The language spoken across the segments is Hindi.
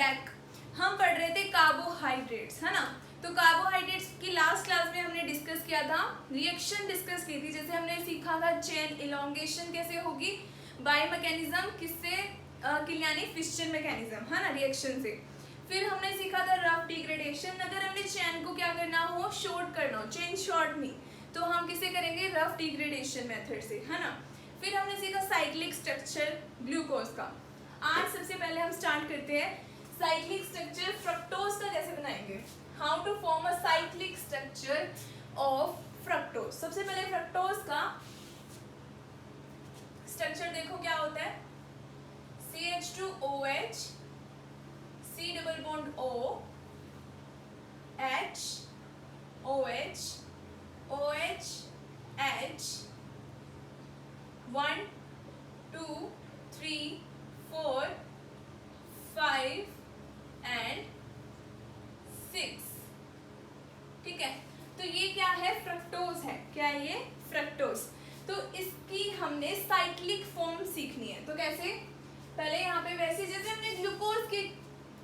बैक। हम पढ़ रहे थे कार्बोहाइड्रेट्स, है ना। तो कार्बोहाइड्रेट्स की लास्ट क्लास में हमने डिस्कस किया था, रिएक्शन डिस्कस की थी। जैसे हमने सीखा था चेन इलोंगेशन कैसे होगी, बाय मैकेनिज्म किससे, यानी फिस्चर मैकेनिज्म, है ना, रिएक्शन से। फिर हमने सीखा था रफ डिग्रेडेशन। अगर हमने चेन को क्या करना हो, शॉर्ट करना हो, चेन शॉर्ट नहीं, तो हम किसे करेंगे, रफ डिग्रेडेशन मेथड से, है ना। फिर हमने सीखा साइक्लिक स्ट्रक्चर ग्लूकोज का। आज सबसे पहले हम स्टार्ट करते हैं साइक्लिक स्ट्रक्चर फ्रक्टोज का कैसे बनाएंगे, how to form a cyclic structure of fructose. सबसे पहले फ्रक्टोज का स्ट्रक्चर देखो क्या होता है, CH2OH, C double bond O, H, OH, OH, H, 1 2 3 4 5 and 6। ठीक है, तो ये क्या है, फ्रक्टोज है। क्या है ये, फ्रक्टोज। तो इसकी हमने साइक्लिक फॉर्म सीखनी है। तो कैसे, पहले यहाँ पे वैसे जैसे हमने ग्लूकोज के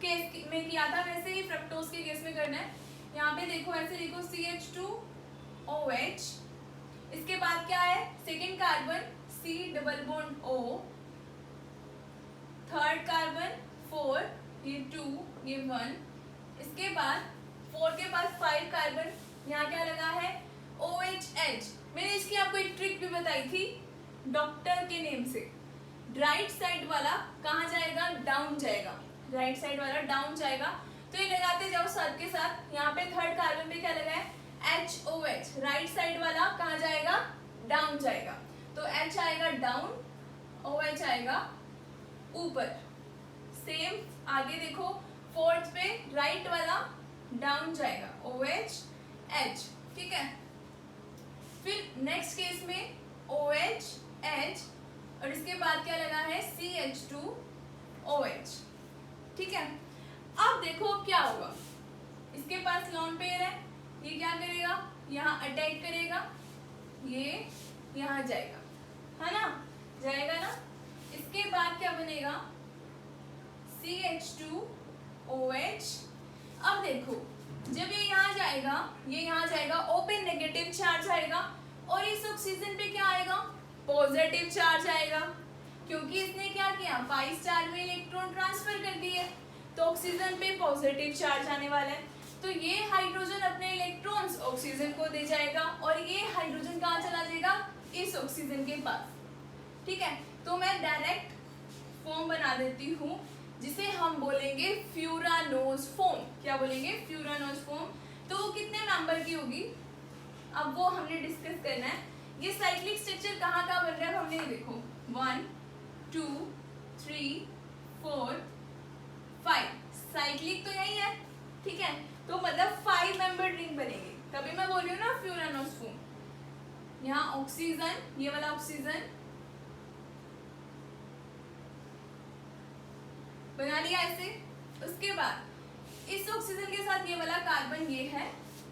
केस में किया था, वैसे ही फ्रक्टोज के केस में करना है। यहाँ पे देखो, ऐसे देखो, CH2OH, इसके बाद क्या है, second carbon C double bond O, third carbon 4, ये 2, ये 1, इसके बाद 4 के बाद 5 कार्बन, यहाँ क्या लगा है, OHH। मैंने इसकी आपको एक ट्रिक भी बताई थी डॉक्टर के नेम से। राइट साइड वाला कहाँ जाएगा, डाउन जाएगा, राइट साइड वाला डाउन जाएगा। तो ये लगाते जाओ साथ के साथ। यहाँ पे थर्ड कार्बन पे क्या लगा है, HOH, राइट साइड वाला कहाँ जाएगा, डाउन जाएगा। तो H आएगा डाउन, OH आएगा ऊपर। सेम आगे देखो, फोर्थ पे राइट वाला डाउन जाएगा, OH H। ठीक है, फिर नेक्स्ट केस में OH H और इसके बाद क्या लगा है, CH2OH। ठीक है, अब देखो क्या होगा, इसके पास लॉन पेयर है, ये क्या करेगा, यहाँ अटैक करेगा, ये यहाँ जाएगा, है ना, जाएगा ना। इसके बाद क्या बनेगा, CH2OH। अब देखो, जब ये यहाँ जाएगा, ये यहाँ जाएगा, ओपन नेगेटिव चार्ज आएगा, और इस ऑक्सीजन पे क्या आएगा, पॉजिटिव चार्ज आएगा, क्योंकि इसने क्या किया, पाई स्टार में इलेक्ट्रॉन ट्रांसफर कर दिए, तो ऑक्सीजन पे पॉजिटिव चार्ज आने वाला है। तो ये हाइड्रोजन अपने इलेक्ट्रॉन्स ऑक्सीजन को दे जाएगा, और ये हाइड्रोजन कहाँ चला जाएगा, इस ऑक्सीजन के पास। ठीक है, तो मैं डायरेक्ट फॉर्म बना देती हूँ, जिसे हम बोलेंगे फ्यूरानोज फॉर्म। क्या बोलेंगे, फ्यूरानोज फॉर्म। तो वो कितने मेंबर की होगी, अब वो हमने डिस्कस करना है। ये साइक्लिक स्ट्रक्चर कहाँ कहाँ बन रहा है, हमने देखो 1 2 3 4 5, साइक्लिक तो यही है। ठीक है, तो मतलब 5 मेंबर रिंग बनेगी, तभी मैं बोल रही हूँ ना फ्यूरानोज फॉर्म। यहाँ ऑक्सीजन, ये वाला ऑक्सीजन बना लिया ऐसे। उसके बाद इस ऑक्सीजन के साथ ये वाला कार्बन, ये है,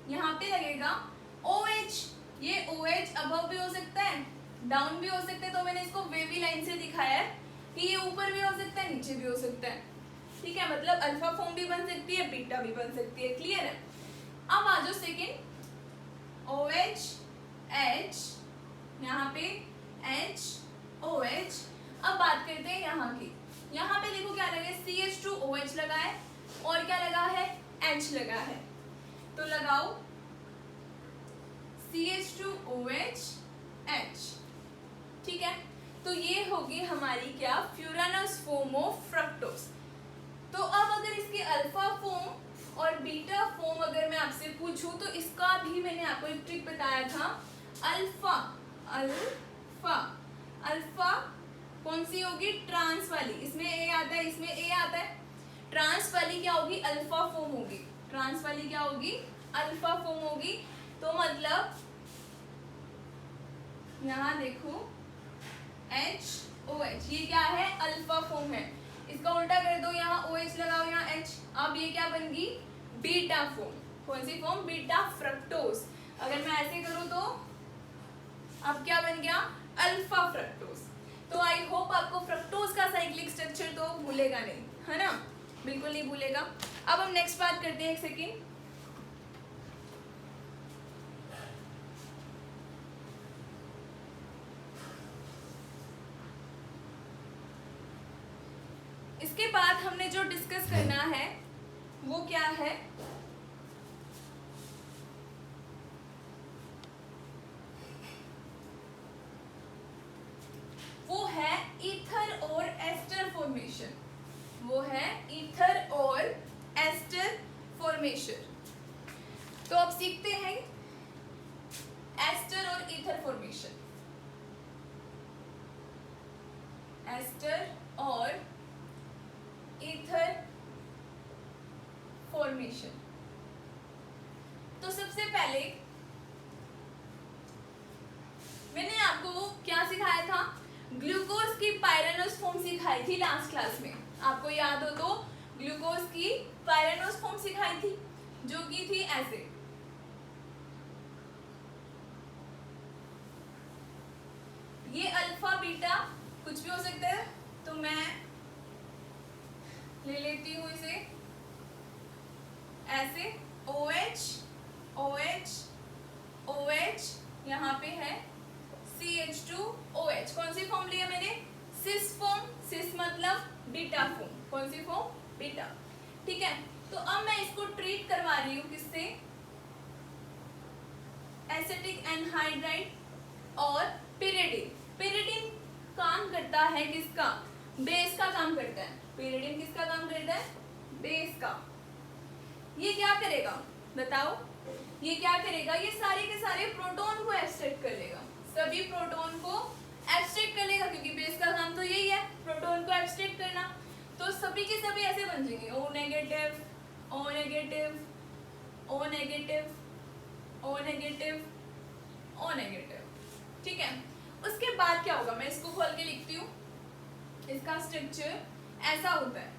यहाँ पे लगेगा OH। ये OH अबव भी हो सकता है, डाउन भी हो सकता है, तो मैंने इसको वेवी लाइन से दिखाया है कि ये ऊपर भी हो सकता है, नीचे भी हो सकता है। ठीक है, मतलब अल्फा फॉर्म भी बन सकती है, बीटा भी बन सकती है। क्लियर है। अब आ जाओ सेकेंड, OH H, यहाँ पे H OH। अब बात करते हैं यहाँ की। यहाँ पे देखो क्या लगा है, CH2OH लगा है, और क्या लगा है, H लगा है। तो लगाओ CH2OH H। ठीक है, तो ये होगी हमारी क्या, फ्यूरानोज फॉर्म ऑफ फ्रक्टोज। तो अब अगर इसकी अल्फा फॉर्म और बीटा फॉर्म अगर मैं आपसे पूछूं, तो इसका भी मैंने आपको एक ट्रिक बताया था। अल्फा अल्फा अल्फा कौन सी होगी, ट्रांस वाली, इसमें ए आता है, इसमें ए आता है। ट्रांस वाली क्या होगी, अल्फा फॉर्म होगी। ट्रांस वाली क्या होगी, अल्फा फॉर्म होगी। तो मतलब यहाँ देखो HOH, ये क्या है, अल्फा फॉर्म है। इसका उल्टा कर दो, यहाँ OH लगाओ, यहाँ H। अब ये क्या बन गई, बीटा फॉर्म। कौन सी फॉर्म, बीटा फ्रक्टोज। अगर मैं ऐसे करूँ तो अब क्या बन गया, अल्फा फ्रक्टोज। तो आई होप आपको फ्रक्टोज का साइक्लिक स्ट्रक्चर तो भूलेगा नहीं, है ना। बिल्कुल नहीं भूलेगा। अब हम नेक्स्ट बात करते हैं, एक सेकेंड। इसके बाद हमने जो डिस्कस करना है वो क्या है, वो है ईथर और एस्टर फॉर्मेशन। वो है ईथर और एस्टर फॉर्मेशन। तो अब सीखते हैं एस्टर और ईथर फॉर्मेशन। एस्टर और ईथर फॉर्मेशन। तो सबसे पहले मैंने आपको क्या सिखाया था, ग्लूकोज की पायरेनोस फॉर्म सिखाई थी लास्ट क्लास में। आपको याद हो तो ग्लूकोज की पायरेनोस फॉर्म सिखाई थी, जो की थी ऐसे। ये अल्फा बीटा कुछ भी हो सकता है, तो मैं ले लेती हूं इसे ऐसे, OH OH OH, यहाँ पे है CH2OH। कौन सी फॉर्म लिया मैंने, सिस फॉर्म। सिस मतलब बीटा फॉर्म। कौन सी फॉर्म, बीटा। ठीक है, तो अब मैं इसको ट्रीट करवा रही हूँ किससे, एसिटिक एनहाइड्राइड और पिरिडिन। पिरिडिन काम करता है किसका, बेस का काम करता है। पिरिडिन किसका काम करता है, बेस का। ये क्या करेगा बताओ, ये क्या करेगा, ये सारे के सारे प्रोटॉन को एब्स्ट्रैक्ट कर लेगा। सभी प्रोटॉन को एब्स्ट्रैक्ट कर लेगा, क्योंकि बेस का काम तो यही है, प्रोटॉन को एब्स्ट्रैक्ट करना। तो सभी के सभी ऐसे बन जाएंगे, O negative O negative O negative O negative O negative. ठीक है, उसके बाद क्या होगा, मैं इसको खोल के लिखती हूँ। इसका स्ट्रक्चर ऐसा होता है।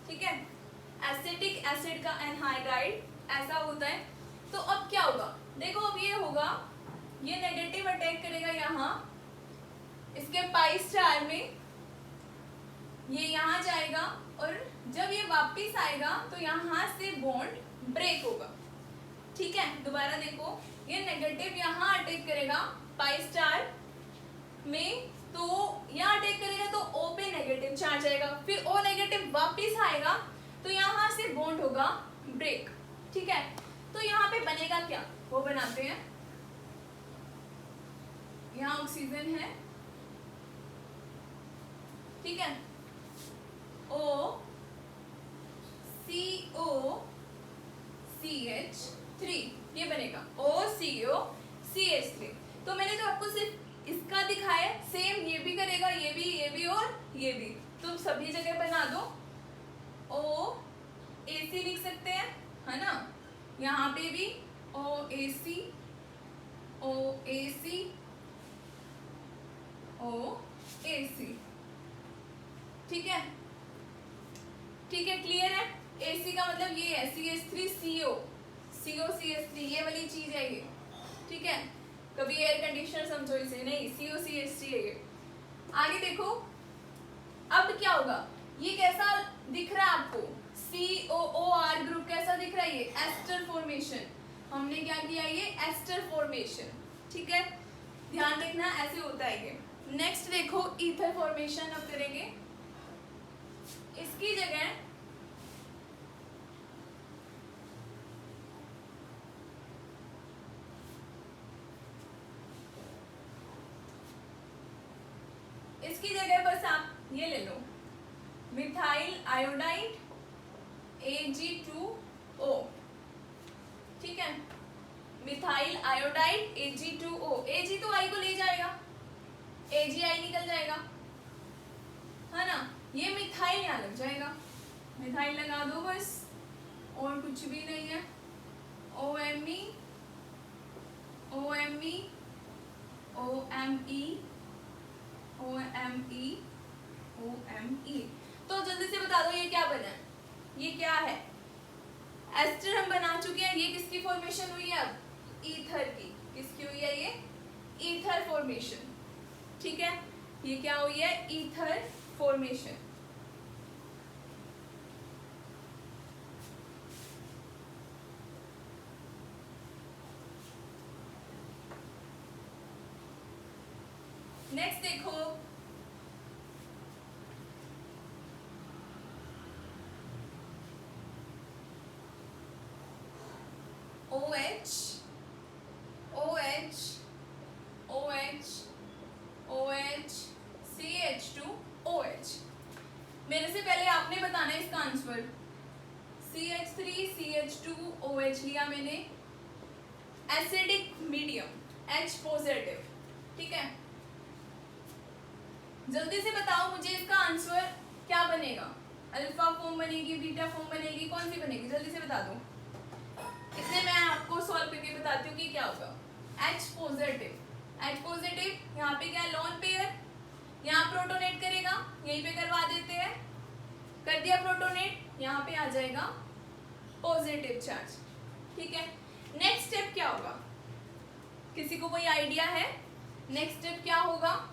ठीक है, एसिटिक एसिड का एनहाइड्राइड ऐसा होता है। तो अब क्या होगा, देखो अब ये होगा, ये नेगेटिव अटैक करेगा यहाँ इसके पाई स्टार में, ये यहाँ जाएगा और जब ये वापस आएगा तो यहाँ से बॉन्ड ब्रेक होगा। ठीक है, दोबारा देखो, ये नेगेटिव यहाँ अटैक करेगा पाई स्टार में, तो यहाँ अटैक करेगा तो O पे नेगेटिव चार्ज आएगा, फिर O नेगेटिव वापस आएगा तो यहाँ से बॉन्ड होगा ब्रेक। ठीक है, तो यहाँ पे बनेगा क्या, वो बनाते हैं। यहाँ ऑक्सीजन है, ठीक है, O CO CH3, ये बनेगा OCO CH3। तो मैंने तो आपको सिर्फ इसका दिखाया, सेम ये भी करेगा, ये भी और ये भी। तुम सभी जगह बना दो, OAC लिख सकते हैं, है ना। यहाँ पे भी OAC OAC OAC। ठीक है, ठीक है, क्लियर है। AC का मतलब ये है CH3CO COCH3, ये वाली चीज है ये। ठीक है, कभी एयर कंडीशनर समझो इसे, नहीं, COCH3 है ये। आगे देखो, अब क्या होगा, ये कैसा दिख रहा है आपको, COOR ग्रुप कैसा दिख रहा है, ये एस्टर फॉर्मेशन। हमने क्या किया, ये एस्टर फॉर्मेशन। ठीक है, ध्यान रखना ऐसे होता है ये। नेक्स्ट देखो, ईथर फॉर्मेशन अब करेंगे। इसकी जगह बस आप ये ले लो, मिथाइल आयोडाइड Ag2O। ठीक है, मिथाइल आयोडाइड Ag2O। Ag तो I को ले जाएगा, AgI निकल जाएगा, है ना। ये मिथाइल यहाँ लग जाएगा, मिथाइल लगा दो बस, और कुछ भी नहीं है। OMe OMe OMe OMe OMe। तो जल्दी से बता दो ये क्या बना है, ये क्या है, एस्टर हम बना चुके हैं। ये किसकी फॉर्मेशन हुई है, अब ईथर की। किसकी हुई है ये, ईथर फॉर्मेशन। ठीक है, ये क्या हुई है, ईथर फॉर्मेशन। नेक्स्ट देखो, OH OH OH OH CH2OH। मेरे से पहले आपने बताना है इसका आंसर। CH3 CH2OH लिया मैंने, एसिडिक मीडियम H पॉजिटिव, ठीक है। जल्दी से बताओ मुझे इसका आंसर क्या बनेगा, अल्फा फॉर्म बनेगी, बीटा फॉर्म बनेगी, कौन सी बनेगी, जल्दी से बता दो। इसलिए मैं आपको सॉल्व करके बताती हूँ कि क्या होगा। H पॉजिटिव यहाँ पे क्या है, लोन पेयर, यहाँ प्रोटोनेट करेगा, यहीं पे करवा देते हैं, कर दिया प्रोटोनेट, यहाँ पे आ जाएगा पॉजिटिव चार्ज, ठीक है। नेक्स्ट स्टेप क्या होगा, किसी को कोई आइडिया है? नेक्स्ट स्टेप क्या होगा,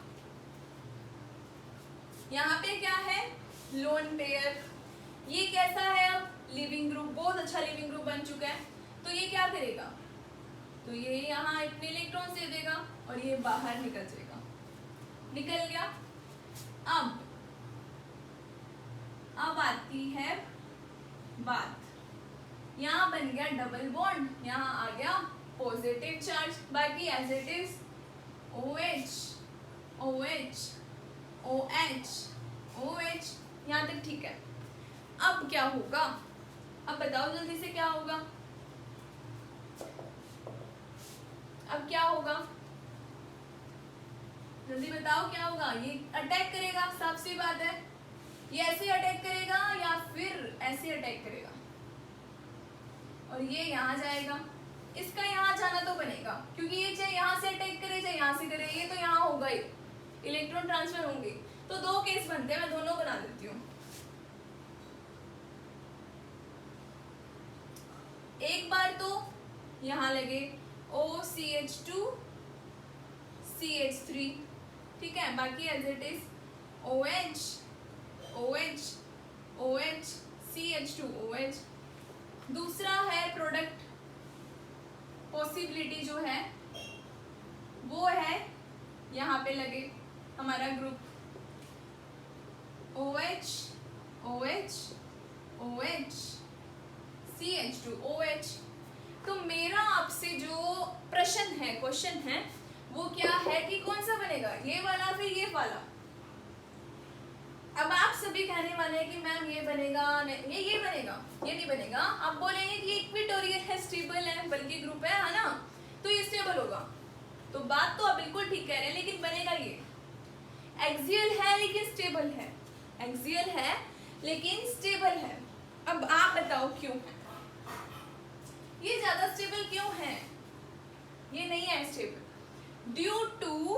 यहाँ पे क्या है, लोन पेयर, ये कैसा है, अब लिविंग ग्रुप, बहुत अच्छा लिविंग ग्रुप बन चुका है। तो ये क्या करेगा, तो ये यहाँ इतने इलेक्ट्रॉन दे देगा और ये बाहर निकल जाएगा, निकल गया। अब आती है बात, यहाँ बन गया डबल बॉन्ड, यहाँ आ गया पॉजिटिव चार्ज, बाकी as it is OH OH OH OH, यहाँ तक ठीक है। अब क्या होगा, अब बताओ जल्दी से क्या होगा, अब क्या होगा, जल्दी बताओ क्या होगा। ये अटैक करेगा, साफ सी बात है, ये ऐसे अटैक करेगा या फिर ऐसे अटैक करेगा, और ये यहाँ जाएगा, इसका यहाँ जाना तो बनेगा, क्योंकि ये चाहे यहाँ से अटैक करे चाहे यहाँ से करे, ये तो यहाँ होगा ही, इलेक्ट्रॉन ट्रांसफर होंगे। तो दो केस बनते हैं, मैं दोनों बना देती हूँ। एक बार तो यहाँ लगे OCH2 CH3, ठीक है, बाकी as it is OH OH OH CH2OH। दूसरा है प्रोडक्ट पॉसिबिलिटी जो है वो है, यहाँ पे लगे हमारा group OH OH OH CH2OH। तो मेरा आपसे जो प्रश्न है, क्वेश्चन है, वो क्या है कि कौन सा बनेगा, ये वाला फिर ये वाला। अब आप सभी कहने वाले हैं कि मैम ये बनेगा, ये बनेगा, ये नहीं बनेगा। आप बोलेंगे कि इक्वेटोरियल है, स्टेबल है, बल्कि ग्रुप है ना, तो ये स्टेबल होगा। तो बात तो आप बिल्कुल ठीक कह रहे हैं, लेकिन बनेगा ये एक्सियल है लेकिन स्टेबल है, एक्सियल है लेकिन स्टेबल है। अब आप बताओ क्यों है ये ज्यादा स्टेबल, क्यों है ये नहीं है stable? Due to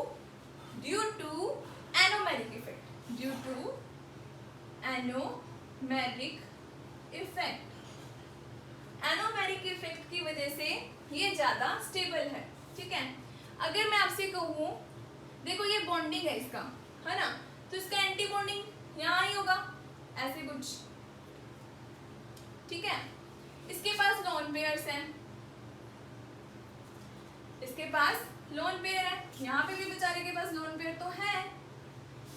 anomeric effect, due to anomeric effect, anomeric effect की वजह से ये ज्यादा स्टेबल है, ठीक है। अगर मैं आपसे कहूँ, देखो ये बॉन्डिंग है इसका, है ना, तो इसका एंटी बॉन्डिंग यहाँ ही होगा, ऐसे कुछ, ठीक है। इसके पास लोन पेयर्स हैं, इसके पास लोन पेयर है, यहाँ पे भी बेचारे के पास लोन पेयर तो है,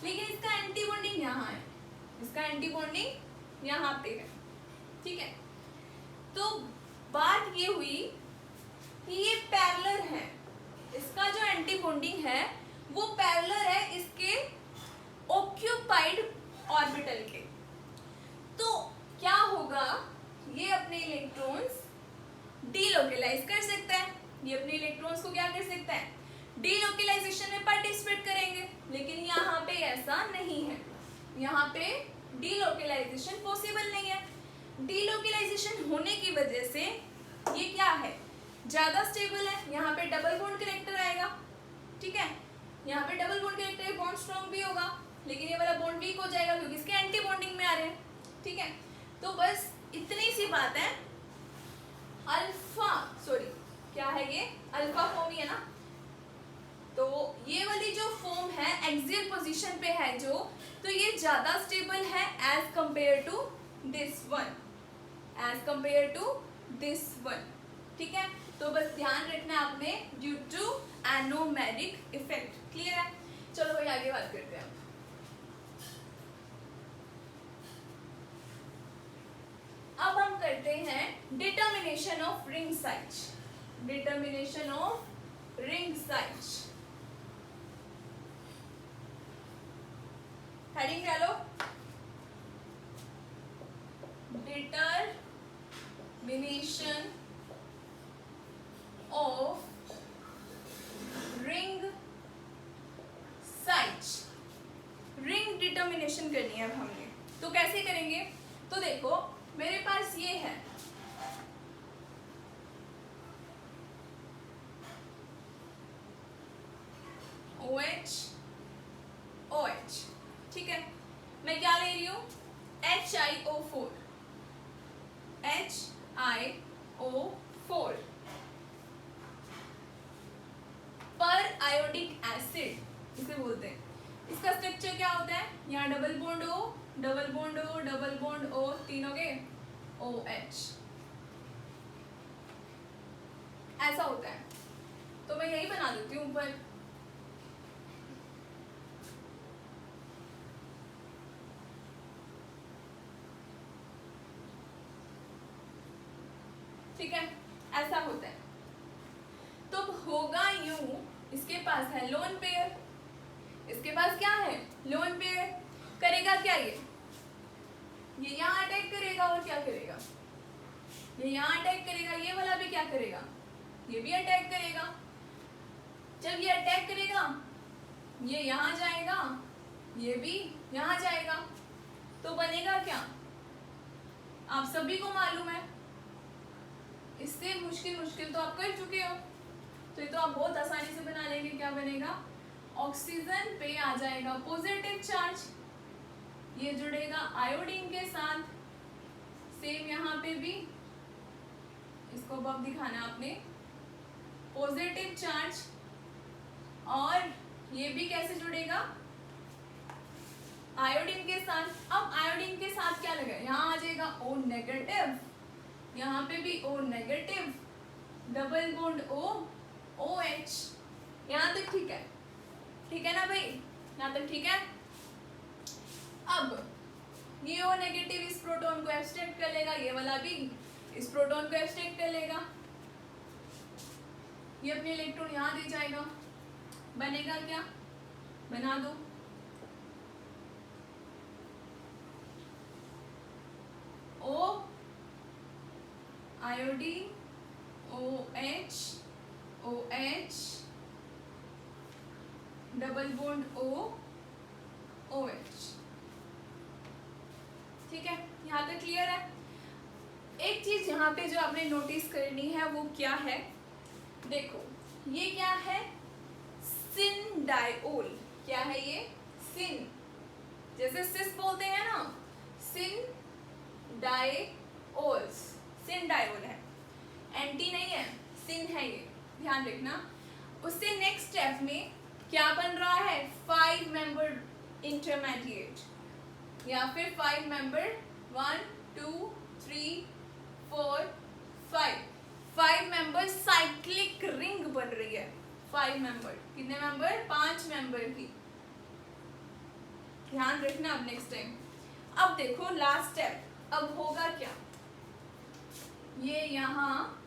लेकिन इसका एंटी बॉन्डिंग यहाँ है, इसका एंटी बॉन्डिंग यहाँ पे है, ठीक है। तो बात ये हुई कि ये पैरेलल है, इसका जो एंटी बॉन्डिंग है वो पैरेलल है इसके ऑक्यूपाइड ऑर्बिटल के। तो क्या होगा, ये अपने इलेक्ट्रॉन्स डीलोकलाइज कर सकता है, ये अपने इलेक्ट्रॉन्स को क्या कर सकता है, डीलोकलाइजेशन में पार्टिसिपेट करेंगे। लेकिन यहाँ पे ऐसा नहीं है, यहाँ पे डीलोकलाइजेशन पॉसिबल नहीं है। डीलोकलाइजेशन होने की वजह से ये क्या है, ज्यादा स्टेबल है, यहाँ पे डबल बॉन्ड कैरेक्टर आएगा, ठीक है, यहाँ पे double bond character, bond strong भी होगा, लेकिन ये वाला बॉन्ड वीक हो जाएगा क्योंकि इसके एंटी बॉन्डिंग में आ रहे हैं, ठीक है। तो बस इतनी सी बात है। क्या है ये, अल्फा फॉर्म ही है ना, तो ये वाली जो फॉर्म है एक्सियल पोजीशन पे है जो, तो ये ज्यादा स्टेबल है as compare to this one, as compare to this one. ठीक है, तो बस ध्यान रखना है आपने, due to anomeric effect. Clear है? चलो भाई आगे बात करते हैं। अब हम करते हैं determination of ring size. Determination of ring size, heading क्या लो, determination of ring size. Ring determination करनी है अब हमने, तो कैसे करेंगे? तो देखो मेरे पास ये है, OH OH, ठीक है, मैं क्या ले रही हूँ, HiO4, HiO4 पर आयोडिक एसिड इसे बोलते हैं। इसका स्ट्रक्चर क्या होता है, यहाँ double bond O, double bond O, double bond O, तीनों के OH, ऐसा होता है। तो मैं यही बना देती हूँ ऊपर, ठीक है, ऐसा होता है। तो होगा यूं, इसके पास है लोन पेयर, इसके पास क्या है, लोन पेयर, करेगा क्या ये यहाँ अटैक करेगा, और क्या करेगा, ये यहाँ अटैक करेगा, ये वाला भी क्या करेगा, ये भी अटैक करेगा। जब ये अटैक करेगा, ये यहाँ जाएगा, ये भी यहाँ जाएगा, तो बनेगा क्या, आप सभी को मालूम है। इससे मुश्किल तो आप कर चुके हो, तो ये तो आप बहुत आसानी से बना लेंगे। क्या बनेगा, ऑक्सीजन पे आ जाएगा पॉजिटिव चार्ज, ये जुड़ेगा आयोडीन के साथ, सेम यहाँ पे भी, इसको अब दिखाना आपने, पॉजिटिव चार्ज, और ये भी कैसे जुड़ेगा, आयोडीन के साथ। अब आयोडीन के साथ क्या लगा, यहाँ आ जाएगा O नेगेटिव, यहाँ पे भी O negative, double bond O, OH। यहाँ तक ठीक है, ठीक है ना भाई, यहाँ तक ठीक है। अब ये O नेगेटिव इस प्रोटॉन को एब्स्ट्रैक्ट कर लेगा, ये वाला भी इस प्रोटॉन को एब्स्ट्रैक्ट कर लेगा, ये अपने इलेक्ट्रॉन यहाँ दे जाएगा, बनेगा क्या, बना दो, O iodine, OH OH, double bond O, OH। ठीक है, यहाँ तक क्लियर है। एक चीज यहाँ पे जो आपने नोटिस करनी है वो क्या है, देखो ये क्या है, सिन डाइओल। क्या है ये, सिन, जैसे सिस बोलते हैं ना, सिन डाइओल्स, सिन डाइओल है, एंटी नहीं है, सिन है ये, ध्यान रखना। उससे नेक्स्ट स्टेप में क्या बन रहा है, 5 मेंबर इंटरमीडिएट, या फिर 5 मेंबर, 1 2 3 4 5 मेंबर साइक्लिक रिंग बन रही है। 5 मेंबर, कितने मेंबर, 5 मेंबर की, ध्यान रखना अब नेक्स्ट टाइम। अब देखो लास्ट स्टेप, अब होगा क्या, ये यहाँ,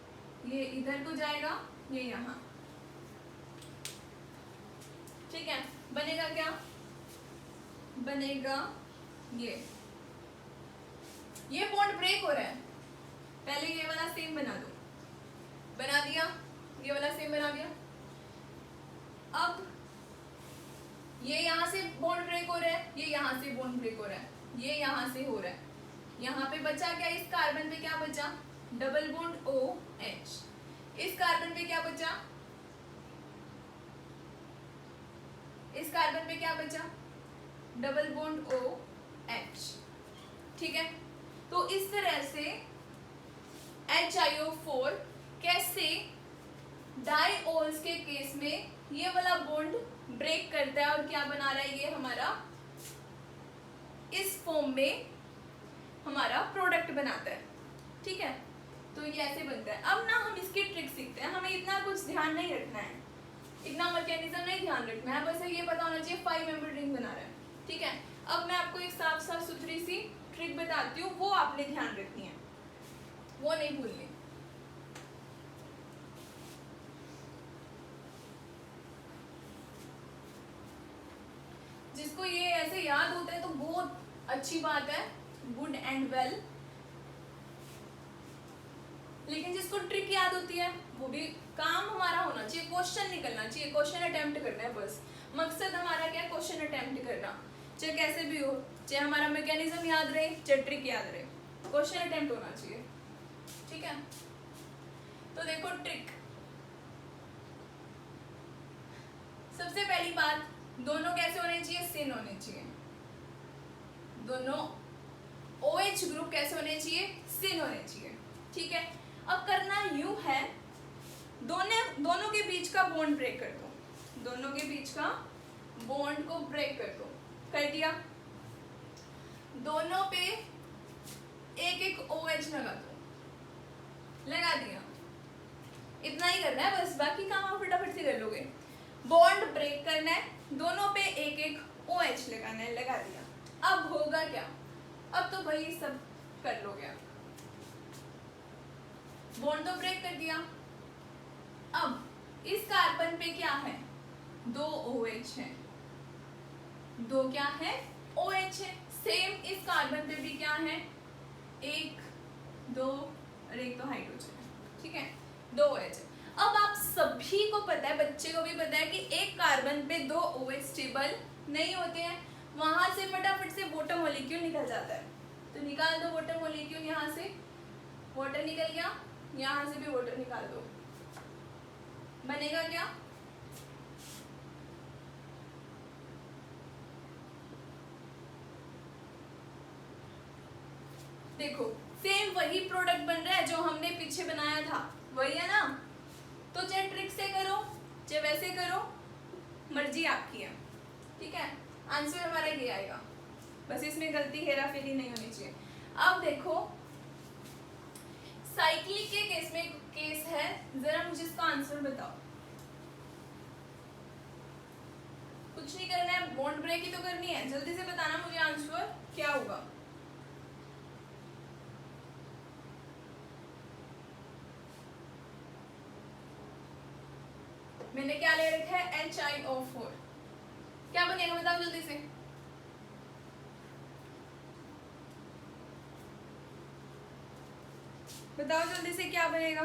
ये इधर को जाएगा, ये यहाँ, ठीक है, बनेगा क्या, बनेगा ये बॉन्ड ब्रेक हो रहा है, पहले ये वाला सेम बना दो, बना दिया, ये वाला सेम बना दिया। अब ये यहाँ से बॉन्ड ब्रेक हो रहा है, ये यहाँ से बॉन्ड ब्रेक हो रहा है, ये यहाँ से हो रहा है, यहाँ पे बचा क्या, इस कार्बन पे क्या बचा, डबल बॉन्ड OH, इस कार्बन पे क्या बचा, इस कार्बन पे क्या बचा, डबल बॉन्ड OH। ठीक है, तो इस तरह से HiO4 कैसे डाइओल्स के केस में ये वाला बॉन्ड ब्रेक करता है और क्या बना रहा है, ये हमारा इस फॉर्म में हमारा प्रोडक्ट बनाता है। ठीक है, तो ये ऐसे बनता है। अब ना हम इसकी ट्रिक सीखते हैं। हमें इतना कुछ ध्यान नहीं रखना है, इतना मैकेनिज्म नहीं ध्यान रखना है, बस ये पता होना चाहिए 5 मेंबर रिंग बना रहा है। ठीक है, अब मैं आपको एक साफ साफ सुथरी सी ट्रिक बताती हूँ, वो आपने ध्यान रखनी है, वो नहीं भूलनी। जिसको ये ऐसे याद होता है तो बहुत अच्छी बात है, गुड एंड वेल। लेकिन जिसको ट्रिक याद होती है वो भी काम हमारा होना चाहिए, क्वेश्चन निकलना चाहिए, क्वेश्चन अटेम्प्ट करना है बस। मकसद हमारा क्या है, क्वेश्चन अटेम्प्ट करना, चाहे कैसे भी हो, चाहे हमारा मैकेनिज्म याद रहे, चाहे ट्रिक याद रहे, क्वेश्चन अटेम्प्ट होना चाहिए। ठीक है, तो देखो ट्रिक। सबसे पहली बात, दोनों कैसे होने चाहिए, सिन होने चाहिए। दोनों OH ग्रुप कैसे होने चाहिए, सिन होने चाहिए। ठीक है, अब करना यूं है, दोनों के बीच का बॉन्ड ब्रेक कर दो, दोनों के बीच का बॉन्ड को ब्रेक कर दो। कर दिया, दोनों पे एक एक OH लगा दो, लगा दिया। इतना ही करना है बस, बाकी काम आप फटाफट से कर लोगे। बॉन्ड ब्रेक करना है, दोनों पे एक एक OH लगाना है, लगा दिया। अब होगा क्या, अब तो भाई सब कर लोगे आप। बॉन्ड तो ब्रेक कर दिया, अब इस कार्बन पे क्या है, 2 OH है, 2 क्या है, OH है। सेम इस कार्बन पे भी क्या है, 1 2 और 1 तो हाइड्रोजन है। ठीक है, 2 OH है। अब आप सभी को पता है, बच्चे को भी पता है कि एक कार्बन पे 2 OH स्टेबल नहीं होते हैं, वहां से फटाफट से वाटर मॉलिक्यूल निकल जाता है। तो निकाल दो वाटर मॉलिक्यूल, यहाँ से वाटर निकल गया, यहाँ से भी वाटर निकाल दो, बनेगा क्या, देखो सेम वही प्रोडक्ट बन रहा है जो हमने पीछे बनाया था, वही है ना। तो चाहे ट्रिक से करो चाहे वैसे करो, मर्जी आपकी है। ठीक है, आंसर हमारा ये आएगा, बस इसमें गलती हेरा फेरी नहीं होनी चाहिए। अब देखो साइक्लिक के केस में केस है, जरा मुझे इसका आंसर बताओ। कुछ नहीं करना है, बॉन्ड ब्रेक ही तो करनी है, जल्दी से बताना मुझे आंसर क्या होगा। मैंने क्या ले रखा है, HiO4, क्या बनेगा बताओ जल्दी से। बताओ जल्दी से क्या बनेगा।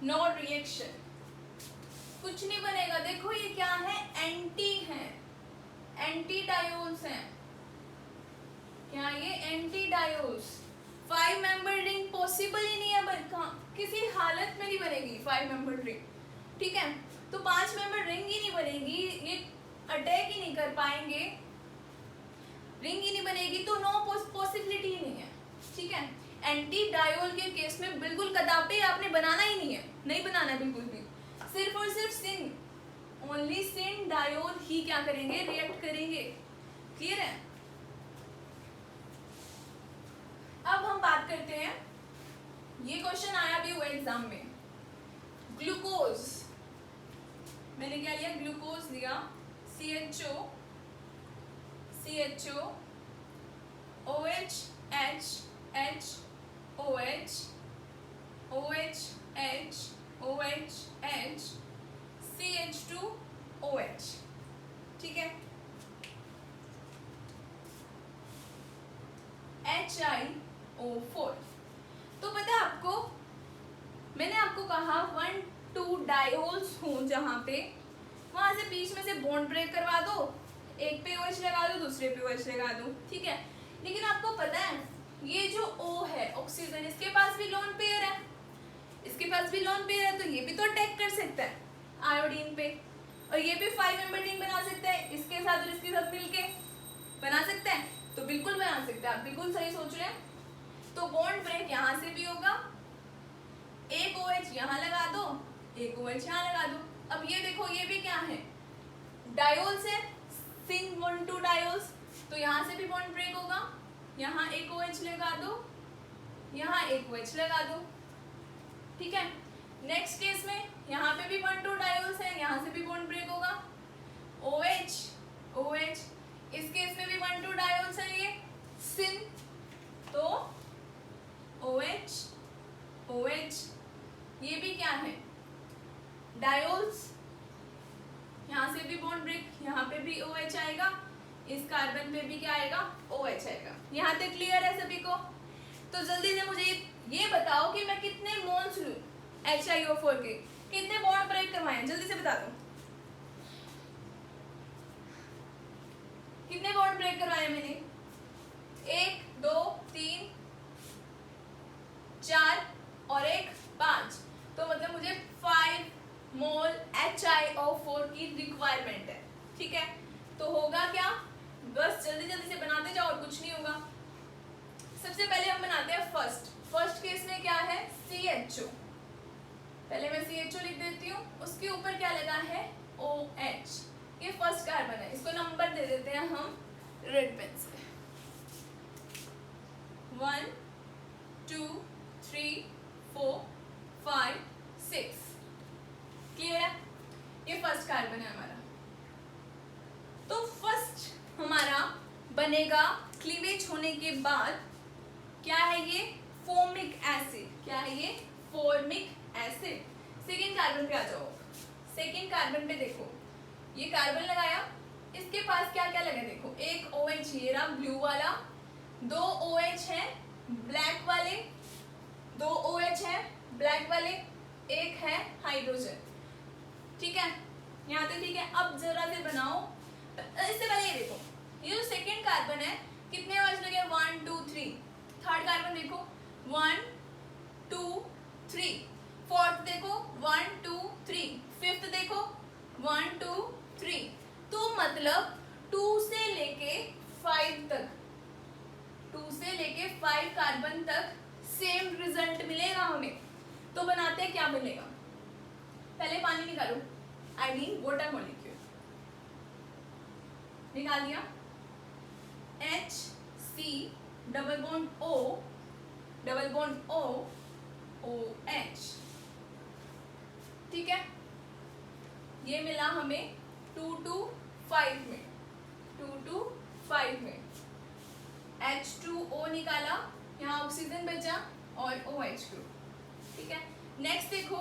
नो रिएक्शन, कुछ नहीं बनेगा। देखो ये क्या है, एंटी है, एंटी डायोल्स है। क्या ये anti diols, 5 member ring possible ही नहीं है, बल्कि किसी हालत में नहीं बनेगी 5 मेंबर रिंग। ठीक है, तो 5 मेंबर रिंग ही नहीं बनेगी, ये अटैक ही नहीं कर पाएंगे, रिंग ही नहीं बनेगी, तो नो पॉसिबिलिटी ही नहीं है। ठीक है, एंटी डायोल के केस में बिल्कुल कदापि आपने बनाना ही नहीं है, नहीं बनाना है बिल्कुल भी। सिर्फ और सिर्फ सिन, ओनली सिन डायोल ही क्या करेंगे, रिएक्ट करेंगे। क्लियर है। अब हम बात करते हैं, ये क्वेश्चन आया भी हुआ एग्जाम में, ग्लूकोज। मैंने क्या लिया, ग्लूकोज लिया, CHO OH H H OH OH H OH H CH2 OH। ठीक है, HiO4। तो पता है आपको, मैंने आपको कहा 1 2 डायोल्स हों जहां पे, वहां से बीच में से बॉन्ड ब्रेक करवा दो, एक पे OH लगा दो, दूसरे पे OH लगा दो। ठीक है, लेकिन आपको पता है ये जो O है ऑक्सीजन, इसके पास भी लोन पेयर है, इसके पास भी लोन पेयर है, तो ये भी तो अटैक कर सकता है आयोडीन पे, और ये भी 5 मेंबर रिंग बना सकता है, इसके साथ और इसके साथ मिलके बना सकता है, तो बिल्कुल बना सकता है। आप बिल्कुल सही सोच रहे हैं। तो बॉन्ड ब्रेक यहाँ से भी होगा, एक OH यहाँ लगा दो, एक OH यहाँ लगा दो। अब ये देखो ये भी क्या है, डायोल्स है, सिंग 1,2 डायोल्स, तो यहाँ से भी बॉन्ड ब्रेक होगा, यहाँ एक OH लगा दो, यहाँ एक OH लगा दो, ठीक है। नेक्स्ट केस में यहाँ पे भी 1,2 डायोल्स है, यहाँ से भी बॉन्ड ब्रेक होगा, OH OH, इस केस में भी 1,2 डायोल्स है, ये सिन, तो OH OH, ये भी क्या है, डायोल्स, यहाँ से भी बॉन्ड ब्रेक, यहाँ पे भी OH आएगा, इस कार्बन पे भी क्या आएगा, OH आएगा। यहाँ तक क्लियर है सभी को? तो जल्दी से मुझे ये बताओ कि मैं कितने मोल्स लूं HiO4 के, कितने बॉन्ड ब्रेक करवाएं, जल्दी से बता दो, कितने बॉन्ड ब्रेक करवाए मैंने, 1 2 3 4 और 1 5, तो मतलब मुझे 5 मोल HiO4 की रिक्वायरमेंट है, ठीक है। तो होगा क्या, बस जल्दी जल्दी से बनाते जाओ और कुछ नहीं होगा। सबसे पहले हम बनाते हैं फर्स्ट केस में क्या है, CHO, पहले मैं CHO लिख देती हूँ, उसके ऊपर क्या लगा है, OH, ये फर्स्ट कार्बन है, इसको नंबर दे देते हैं हम रेड पेन से, 1 2 3 4 5 6, क्लियर है, ये फर्स्ट कार्बन है हमारा। तो फर्स्ट हमारा बनेगा क्लीवेज होने के बाद, क्या है ये, फोमिक एसिड, क्या है ये, फॉर्मिक एसिड। सेकेंड कार्बन पे आ जाओ, सेकेंड कार्बन पे देखो, ये कार्बन लगाया, इसके पास क्या क्या लगा, देखो एक OH ये रहा ब्लू वाला, 2 OH है ब्लैक वाले, 2 OH है ब्लैक वाले, एक है हाइड्रोजन, ठीक है, यहाँ तक ठीक है। अब जरा से बनाओ, इससे पहले ये देखो, ये जो सेकेंड कार्बन है कितने OH लगे, 1 2 3, थर्ड कार्बन देखो 1 2 3, फोर्थ देखो 1 2 3, फिफ्थ देखो 1 2 3, तो मतलब 2 से लेके 5 तक, 2 से लेके 5 कार्बन तक सेम रिजल्ट मिलेगा हमें। तो बनाते हैं, क्या मिलेगा, पहले पानी निकालो, आई मीन वाटर मॉलिक्यूल निकाल दिया, HC double bond O double bond O OH, ठीक है, ये मिला हमें 2 to 5 में, 2 to 5 में, H2O निकाला, यहाँ ऑक्सीजन बचा और OH ग्रुप, ठीक है। नेक्स्ट देखो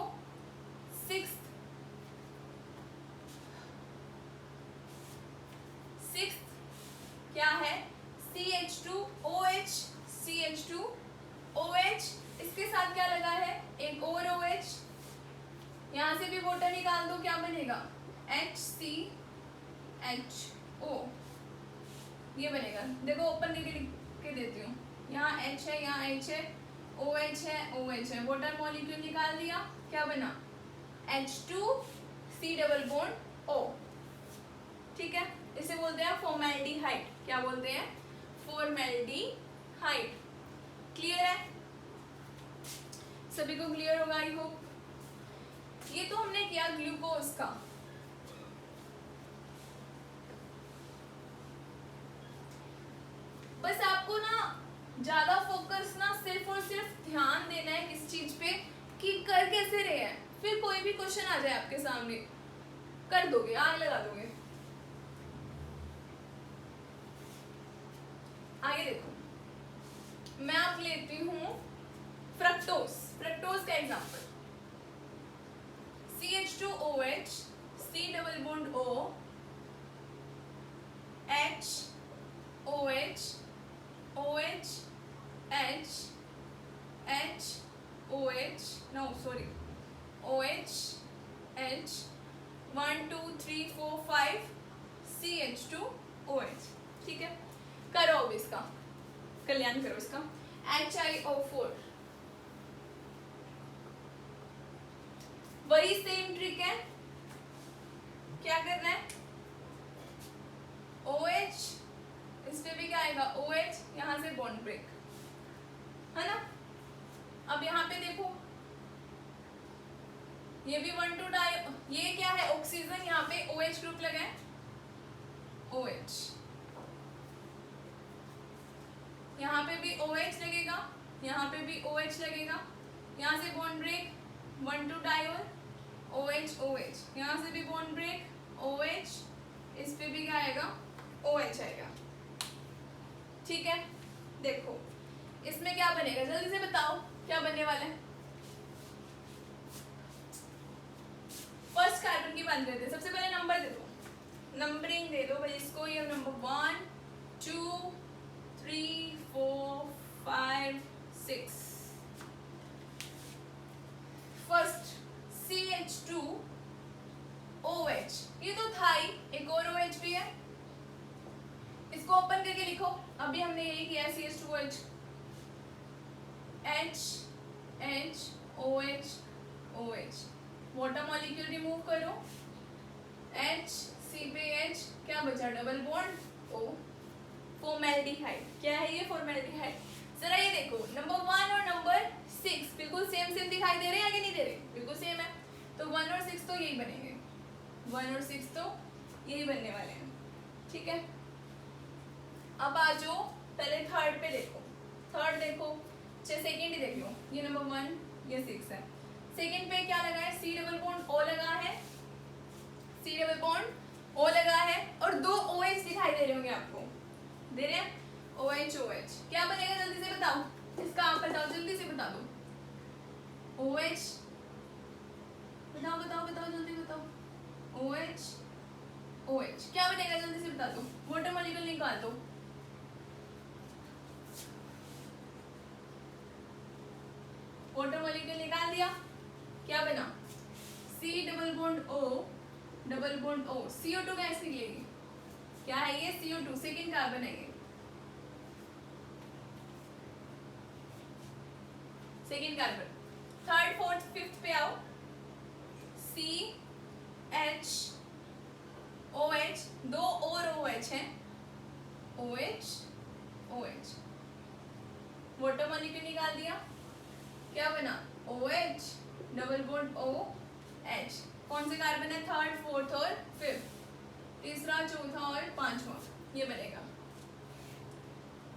सिक्स्थ क्या है, CH2OH, CH2OH, इसके साथ क्या लगा है, एक और OH, यहाँ से भी वाटर निकाल दो, क्या बनेगा, HCHO, ये बनेगा, देखो ओपन करके लिख के देती हूँ, यहाँ H है, यहाँ H है, OH है, OH है, वाटर मॉलिक्यूल निकाल दिया, क्या बना, H2C डबल बॉन्ड O, ठीक है, इसे बोलते हैं फॉर्मेल्डिहाइड, क्या बोलते हैं, फॉर्मेल्डिहाइड, क्लियर है, सभी को क्लियर होगा आई होप। ये तो हमने किया ग्लूकोज का, बस आपको ना ज्यादा फोकस ना सिर्फ और सिर्फ ध्यान देना है किस चीज पे, कि कर कैसे रहे हैं, फिर कोई भी क्वेश्चन आ जाए आपके सामने कर दोगे, आग लगा दोगे। आगे देखो, मैं आप लेती हूँ फ्रक्टोज, फ्रक्टोज का example, CH2OH, C double bond O, H OH, OH H H OH, no sorry, OH H, 1 2 3 4 5 CH2OH, ठीक है, करो अब इसका कल्याण करो, इसका HiO4, वही सेम ट्रिक है, क्या करना है, OH, इस पे भी क्या आएगा OH, यहाँ से बॉन्ड ब्रेक, है ना। अब यहाँ पे देखो, ये भी 1 2 डाई, ये क्या है ऑक्सीजन, यहाँ पे OH ग्रुप लगा है, OH, यहाँ पे भी OH लगेगा, यहाँ पे भी OH लगेगा, यहाँ से bond break 1 2 diol, OH OH, यहाँ से भी बॉन्ड ब्रेक OH, इस पे भी क्या आएगा, OH आएगा। ठीक है, देखो इसमें क्या बनेगा, जल्दी से बताओ क्या बनने वाला है। फर्स्ट कार्बन की बात करते हैं, सबसे पहले नंबर दे दो, नंबरिंग दे दो भाई इसको, ये नंबर 1 2 3 4 5 6। फर्स्ट CH2OH, ये तो था ही, एक और OH भी है, इसको ओपन करके लिखो, अभी हमने यही किया CH2OH, H H OH OH, water molecule remove करो, H C पे H, क्या बचा, डबल बॉन्ड O, फॉर्मेल्डिहाइड, क्या है ये, फॉर्मेल्डिहाइड। जरा ये देखो नंबर 1 और नंबर 6 बिल्कुल सेम सेम दिखाई दे रहे हैं, आगे नहीं दे रहे, बिल्कुल सेम है, तो 1 और 6 तो यही बनेंगे, 1 और 6 तो यही बनने वाले हैं। ठीक है, अब आ जाओ पहले थर्ड पे देखो, थर्ड देखो, चाहे सेकेंड ही देख लो, ये नंबर 1 ये 6 है, सेकेंड पे क्या लगा है, C डबल बॉन्ड O लगा है, C डबल बॉन्ड O लगा है, और 2 OH दिखाई दे रहे होंगे आपको, दे रहे हैं, OH OH, क्या बनेगा जल्दी से बताओ, इसका आप बताओ, जल्दी से बता दो, OH, बताओ बताओ बताओ जल्दी बताओ, OH OH क्या बनेगा जल्दी से बता दो, वाटर मॉलिक्यूल निकाल दो, वाटर मॉलिक्यूल निकाल दिया, क्या बना, C double bond O double bond O, CO2 gas निकलेगी, क्या है ये, CO2, सेकेंड कार्बन है ये, second carbon. Third fourth fifth पे आओ, C H OH, 2 और OH है, OH OH, वाटर मॉलिक्यूल निकाल दिया, क्या बना, OH डबल बॉन्ड OH, कौन से कार्बन है, थर्ड फोर्थ और फिफ्थ, तीसरा चौथा और पांचवा, ये बनेगा।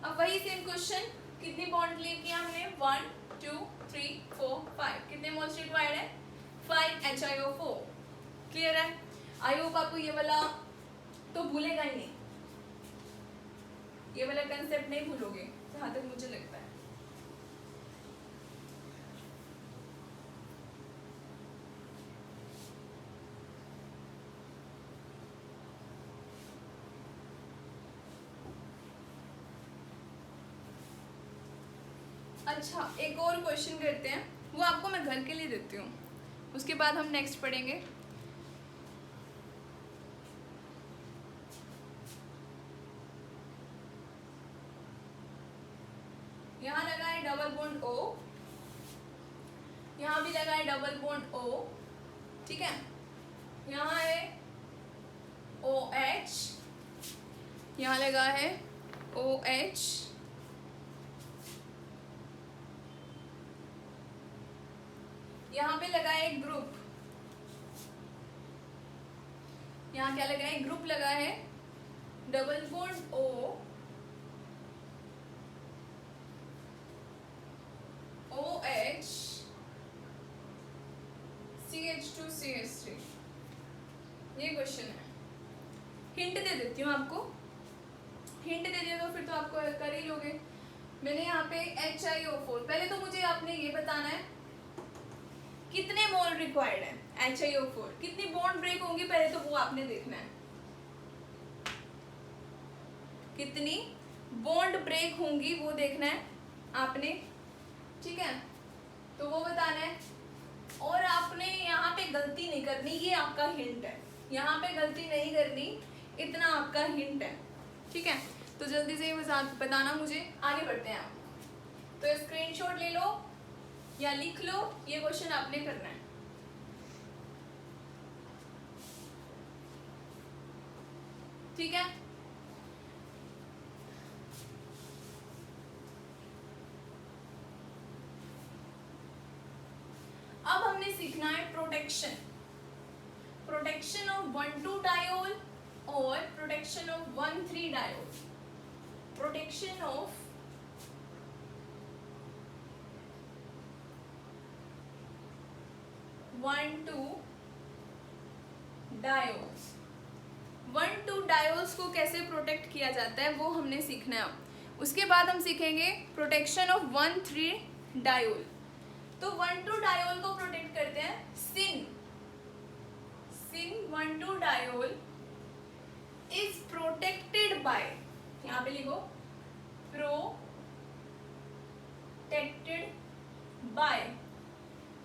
अब वही सेम क्वेश्चन, कितनी बॉन्ड लेके हमने, 1 2 3 4 5, कितने मोल्स रिक्वायर्ड है, 5 HiO4, क्लियर है। आई होप आपको ये वाला तो भूलेगा ही नहीं, ये वाला कंसेप्ट नहीं भूलोगे जहां तक मुझे लगता है। अच्छा, एक और क्वेश्चन करते हैं, वो आपको मैं घर के लिए देती हूँ, उसके बाद हम नेक्स्ट पढ़ेंगे। यहाँ लगा है डबल बॉन्ड O, यहाँ भी लगा है डबल बॉन्ड O, ठीक है, यहाँ है OH, यहाँ लगा है OH, यहाँ पे लगा है ग्रुप, यहाँ क्या लगा है, ग्रुप लगा है, double bond O OH CH2 CH3, ये क्वेश्चन है। हिंट दे देती हूँ आपको, हिंट दे दिया तो फिर तो आपको कर ही लोगे। मैंने यहाँ पे HiO4, पहले तो मुझे आपने ये बताना है कितने मोल रिक्वायर्ड है, HiO4 कितनी बॉन्ड ब्रेक होंगी, पहले तो वो आपने देखना है, कितनी बॉन्ड ब्रेक होंगी वो देखना है आपने, ठीक है, तो वो बताना है। और आपने यहाँ पे गलती नहीं करनी, ये आपका हिंट है, यहाँ पे गलती नहीं करनी, इतना आपका हिंट है, ठीक है। तो जल्दी से बताना मुझे, आगे बढ़ते हैं आप, तो स्क्रीनशॉट ले लो या लिख लो, ये क्वेश्चन आपने करना है। ठीक है, सीखना है प्रोटेक्शन, प्रोटेक्शन ऑफ 1,2 डायोल और protection of 1,3 diol, protection of 1,2 diols. 1,2 diols को कैसे प्रोटेक्ट किया जाता है वो हमने सीखना है। उसके बाद हम सीखेंगे प्रोटेक्शन ऑफ 1,3 डायोल। तो 1,2 डायोल को प्रोटेक्ट करते हैं सिन 1,2 डायोल इज प्रोटेक्टेड बाय, यहां पे लिखो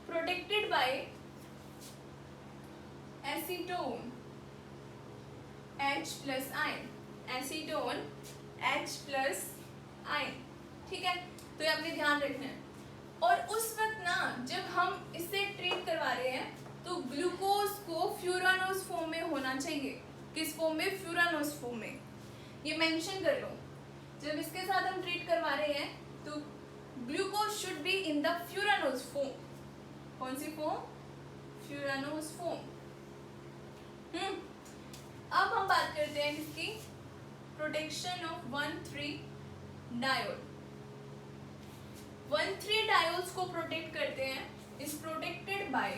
protected by acetone H+ ion, acetone H+ ion. ठीक है, तो ये आपने ध्यान रखना है। और उस वक्त ना जब हम इससे ट्रीट करवा रहे हैं तो ग्लूकोज को फ्यूरानोस फॉर्म में होना चाहिए। किस फॉर्म में? फ्यूरानोस फॉर्म में। ये मेंशन कर लो, जब इसके साथ हम ट्रीट करवा रहे हैं तो glucose should be in the furanose form. कौन सी फॉर्म? फ्यूरानोस फॉर्म। अब हम बात करते हैं इसकी प्रोटेक्शन ऑफ 1,3 डायोल। 1,3 डायोल्स को प्रोटेक्ट करते हैं इज प्रोटेक्टेड बाय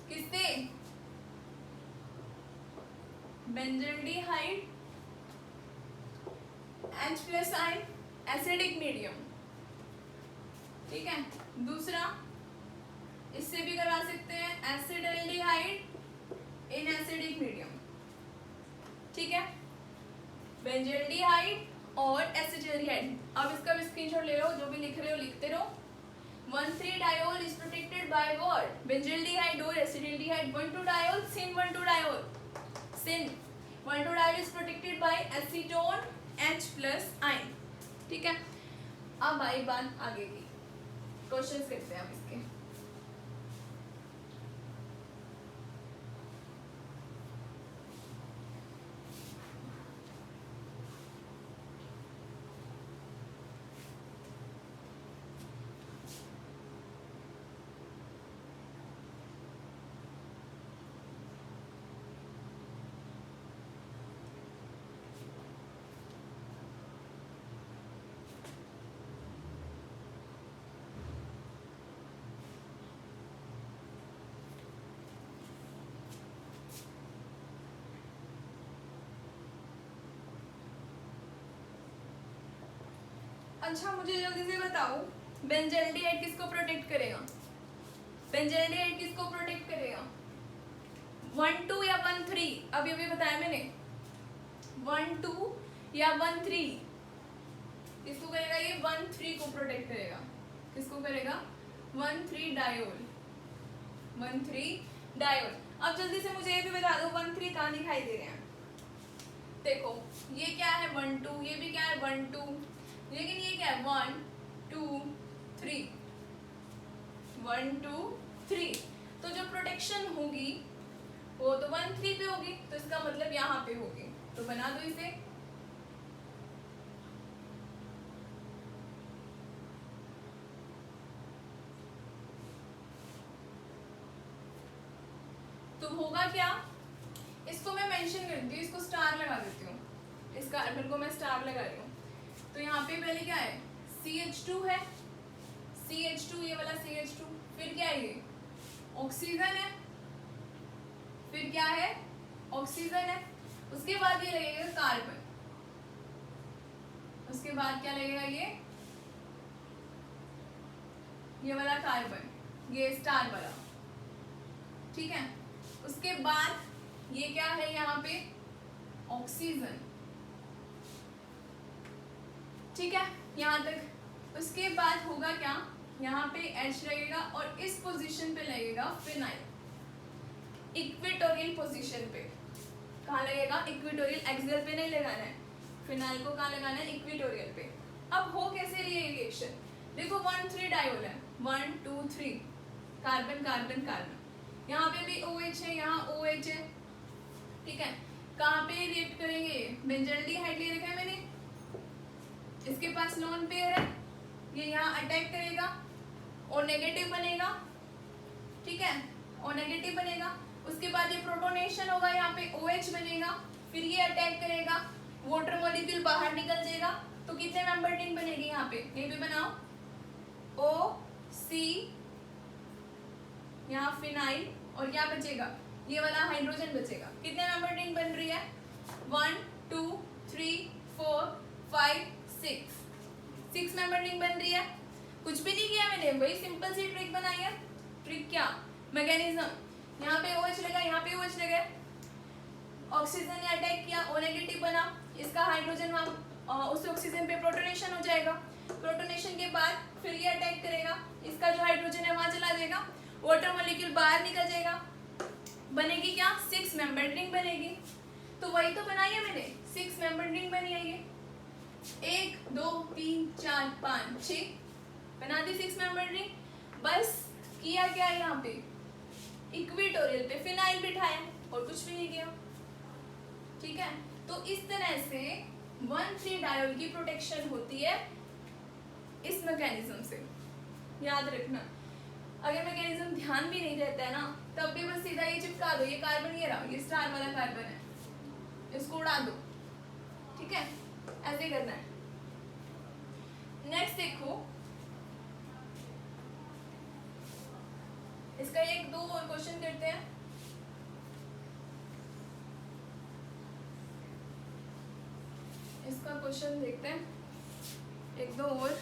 किससे? Benzaldehyde H+ ion, acidic medium. ठीक है, दूसरा इससे भी करवा सकते हैं एसिडल्डिहाइड इन एसिडिक मीडियम। ठीक है, बेंजल्डिहाइड और एसिडल्डिहाइड। अब इसका भी स्क्रीनशॉट ले लो, जो भी लिख रहे हो लिखते रहो। 1,3 diol is protected by what? Benzaldehyde और acetaldehyde. 1,2 diol syn 1,2 diol, syn 1,2 diol is protected by acetone H+ ion. ठीक है, अब आई बात आगे की, क्वेश्चंस करते हैं अब इसके। अच्छा, मुझे जल्दी से बताओ, बेंजल्डिहाइड किसको प्रोटेक्ट करेगा? बेंजल्डिहाइड किसको प्रोटेक्ट करेगा? 1,2 या 1,3? अभी अभी बताया मैंने, 1,2 या 1,3? किसको करेगा? ये 1,3 को प्रोटेक्ट करेगा। किसको करेगा? 1,3 डायोल, 1,3 डायोल। अब जल्दी से मुझे ये भी बता दो 1,3 कहाँ दिखाई दे रहे हैं? देखो, ये क्या है? 1,2, ये भी क्या है? 1,2, लेकिन ये क्या है? 1, 2, 3, 1, 2, 3। तो जो प्रोटेक्शन होगी वो तो 1,3 पे होगी, तो इसका मतलब यहाँ पे होगी। तो बना दो इसे। तो होगा क्या? इसको मैं मेंशन कर देती हूँ, इसको स्टार लगा देती हूँ, इस कार्बन को मैं स्टार लगा रही हूँ। तो यहाँ पे पहले क्या है? CH2 है, CH2, ये वाला CH2। फिर क्या है? ये ऑक्सीजन है। फिर क्या है? ऑक्सीजन है। उसके बाद ये लगेगा कार्बन। उसके बाद क्या लगेगा? ये वाला कार्बन, ये स्टार वाला। ठीक है, उसके बाद ये क्या है? यहाँ पे ऑक्सीजन। ठीक है, यहाँ तक। उसके बाद होगा क्या? यहाँ पे H लगेगा और इस पोजीशन पे लगेगा फिनाइल, इक्वेटोरियल पोजीशन पे। कहाँ लगेगा? इक्वेटोरियल, एक्सियल पे नहीं लगाना है। फिनाइल को कहाँ लगाना है? इक्वेटोरियल पे। अब हो कैसे रही है रिएक्शन? देखो 1,3 डायोल है, 1, 2, 3, कार्बन कार्बन कार्बन। यहाँ पे भी OH है, यहाँ OH है। ठीक है, कहाँ पे रिएक्ट करेंगे? बेंजल्डिहाइड ले रखा है मैंने, इसके पास लोन पेयर है, ये यहाँ अटैक करेगा, O नेगेटिव बनेगा, ठीक है, O नेगेटिव बनेगा। उसके बाद ये प्रोटोनेशन होगा, यहाँ पे OH बनेगा, फिर ये अटैक करेगा, वाटर मॉलिक्यूल बाहर निकल जाएगा। तो कितने मेंबर रिंग बनेगी यहाँ पे? यहीं पे बनाओ, OC, यहाँ फिनाइल, और क्या बचेगा? ये वाला हाइड्रोजन बचेगा। कितने मेंबर रिंग बन रही है? 1 2 3 4 5 6 मेंबर रिंग बन रही है। कुछ भी नहीं किया मैंने, वही सिंपल सी ट्रिक बनाई है। ट्रिक क्या? मैकेनिज्म, यहाँ पे OH लगा, यहाँ पे OH लगा, ऑक्सीजन ने अटैक किया, O नेगेटिव बना, इसका हाइड्रोजन वहाँ उस ऑक्सीजन पे प्रोटोनेशन हो जाएगा। प्रोटोनेशन के बाद फिर ये अटैक करेगा, इसका जो हाइड्रोजन है वहाँ चला जाएगा, वाटर मॉलिक्यूल बाहर निकल जाएगा, बनेगी क्या? 6 मेंबर रिंग बनेगी। तो वही तो बनाई है मैंने, 6 मेंबर रिंग बनी है ये, 1 2 3 4 5 6 बना दी 6 मेंबर रिंग। बस किया क्या यहाँ पे? इक्वेटोरियल पे फिनाइल बिठाया और कुछ भी नहीं किया, ठीक है। तो इस तरह से 1,3 डायोल की प्रोटेक्शन होती है इस मैकेनिज्म से, याद रखना। अगर मैकेनिज्म ध्यान भी नहीं रहता है ना, तब भी बस सीधा ये चिपका दो, ये कार्बन ये रहा, ये स्टार वाला कार्बन है, इसको उड़ा दो, ठीक है, ऐसे करना है। नेक्स्ट देखो, इसका एक दो और क्वेश्चन करते हैं। इसका क्वेश्चन देखते हैं, एक दो और।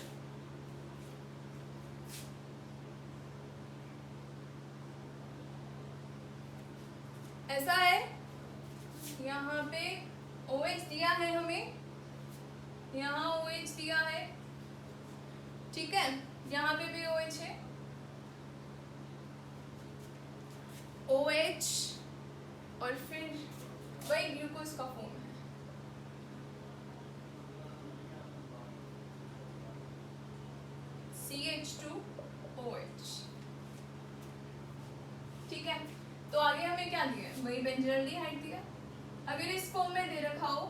ऐसा है, यहाँ पे OH दिया है हमें, यहाँ OH दिया है, ठीक है, यहाँ पे भी OH है, OH और फिर वही ग्लूकोज का फॉर्म है, CH2OH, ठीक है। तो आगे हमें क्या दिया है? वही बेंजल्डिहाइड दिया। अगर इस फॉर्म में दे रखा हो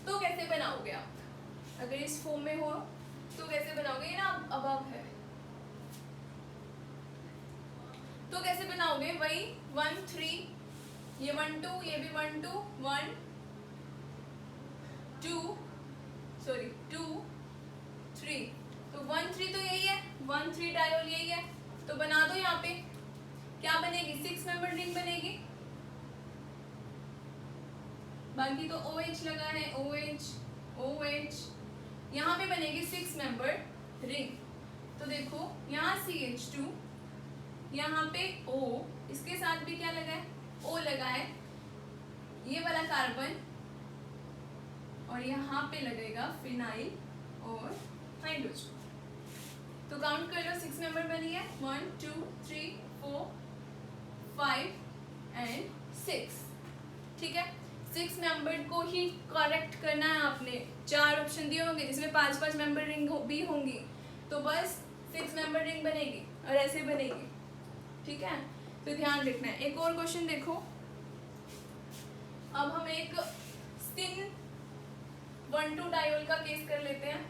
तो कैसे बनाओगे आप? अगर इस फॉर्म में हो तो कैसे बनाओगे? ये ना अबव है, तो कैसे बनाओगे? वही 1 3, ये 1 2, ये भी 1 2 1 2 सॉरी 2 3, तो 1 3 तो यही है, 1 3 डायोल यही है। तो बना दो, यहाँ पे क्या बनेगी? 6 मेंबर रिंग बनेगी। बाकी तो OH लगा है, OH OH, यहाँ पे बनेगी 6 मेंबर रिंग। तो देखो यहाँ CH2, यहाँ पे O, इसके साथ भी क्या लगा है? O लगा है, ये वाला कार्बन, और यहाँ पे लगेगा फिनाइल और हाइड्रोजन। तो काउंट कर लो, 6 मेंबर बनी है, 1 2 3 4 5 एंड 6, ठीक है। 6 मेंबर को ही करेक्ट करना है आपने। 4 ऑप्शन दिए होंगे जिसमें 5 मेंबर रिंग भी होंगी, तो बस 6 मेंबर रिंग बनेगी और ऐसे बनेगी, ठीक है। तो ध्यान रखना है। एक और क्वेश्चन देखो, अब हम एक स्टिन 1 2 डायोल का केस कर लेते हैं।